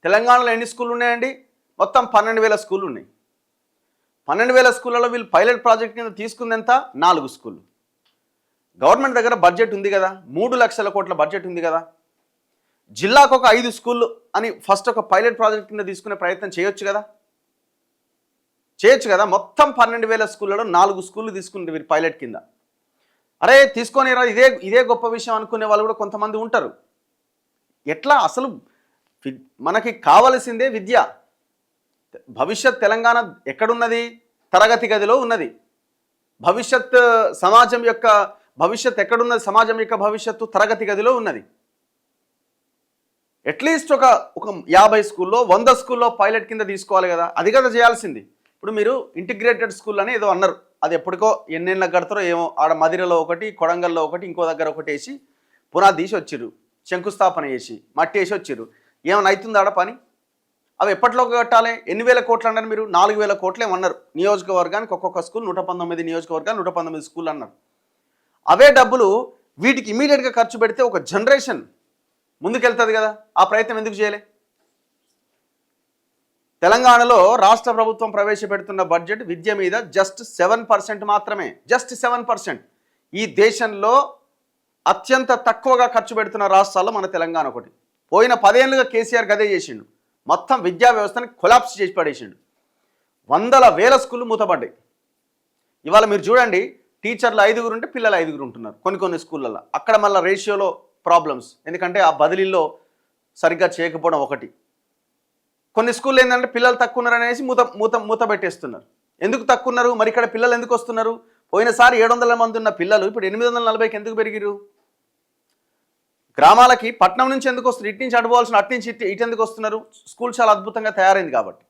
తెలంగాణలో ఎన్ని స్కూళ్ళు ఉన్నాయండి? మొత్తం 12,000 స్కూళ్ళు ఉన్నాయి. 12,000 స్కూళ్ళలో వీళ్ళు పైలట్ ప్రాజెక్ట్ కింద తీసుకుంది ఎంత? 4 స్కూళ్ళు. గవర్నమెంట్ దగ్గర బడ్జెట్ ఉంది కదా, 3 లక్షల కోట్ల బడ్జెట్ ఉంది కదా. జిల్లాకు ఒక 5 స్కూళ్ళు అని ఫస్ట్ ఒక పైలట్ ప్రాజెక్ట్ కింద తీసుకునే ప్రయత్నం చేయొచ్చు కదా. మొత్తం 12,000 స్కూళ్ళలో 4 స్కూళ్ళు తీసుకుంది వీరు పైలట్ కింద. అరే తీసుకొని ఇదే గొప్ప విషయం అనుకునే వాళ్ళు కూడా కొంతమంది ఉంటారు. ఎట్లా? అసలు మనకి కావలసిందే విద్య. భవిష్యత్ తెలంగాణ ఎక్కడున్నది? తరగతి గదిలో ఉన్నది. భవిష్యత్ ఎక్కడున్నది? సమాజం యొక్క భవిష్యత్తు తరగతి గదిలో ఉన్నది. అట్లీస్ట్ ఒక 50 స్కూల్లో 100 స్కూల్లో పైలట్ కింద తీసుకోవాలి కదా. అది కదా చేయాల్సింది. ఇప్పుడు మీరు ఇంటిగ్రేటెడ్ స్కూల్ అని ఏదో అన్నారు. అది ఎప్పటికో ఎన్నేళ్ళకి కడతారో ఏమో. ఆడ మదిరలో ఒకటి, కొడంగల్లో ఒకటి, ఇంకో దగ్గర ఒకటి వేసి పునాది తీసి వచ్చిర్రు, శంకుస్థాపన చేసి మట్టి వేసి వచ్చిర్రు. ఏమైనా అవుతుందా ఆడ పని? అవి ఎప్పటిలోకి కట్టాలి? ఎన్ని వేల కోట్లు అన్నారు మీరు? 4,000 కోట్లు ఏమన్నారు. నియోజకవర్గానికి ఒక్కొక్క స్కూల్ 119 నియోజకవర్గాలు 119 స్కూల్ అన్నారు. అవే డబ్బులు వీటికి ఇమీడియట్గా ఖర్చు పెడితే ఒక జనరేషన్ ముందుకెళ్తుంది కదా. ఆ ప్రయత్నం ఎందుకు చేయలే? తెలంగాణలో రాష్ట్ర ప్రభుత్వం ప్రవేశపెడుతున్న బడ్జెట్ విద్య మీద జస్ట్ 7% మాత్రమే. జస్ట్ 7%. ఈ దేశంలో అత్యంత తక్కువగా ఖర్చు పెడుతున్న రాష్ట్రాల్లో మన తెలంగాణ ఒకటి. పోయిన 10 ఏళ్ళుగా కేసీఆర్ గదే చేసిండు. మొత్తం విద్యా వ్యవస్థని కొలాప్స్ చేసి పడేసిండు. వందల వేల స్కూళ్ళు మూతపడ్డాయి. ఇవాళ మీరు చూడండి, టీచర్లు 5 ఉంటే పిల్లలు 5 ఉంటున్నారు కొన్ని స్కూళ్ళల్లో. అక్కడ మళ్ళీ రేషియోలో ప్రాబ్లమ్స్. ఎందుకంటే ఆ బదిలీల్లో సరిగ్గా చేయకపోవడం ఒకటి. కొన్ని స్కూళ్ళు ఏంటంటే పిల్లలు తక్కువ ఉన్నారు అనేసి మూత పెట్టేస్తున్నారు. ఎందుకు తక్కువ ఉన్నారు మరి? ఇక్కడ పిల్లలు ఎందుకు వస్తున్నారు? పోయినసారి 700 మంది ఉన్న పిల్లలు ఇప్పుడు 840కి ఎందుకు పెరిగిరు? గ్రామాలకి పట్నం నుంచి ఎందుకు వస్తున్నారు? ఇటు నుంచి అడుపోవాల్సిన అటు నుంచి ఇటు ఎందుకు వస్తున్నారు? స్కూల్ చాలా అద్భుతంగా తయారైంది కాబట్టి.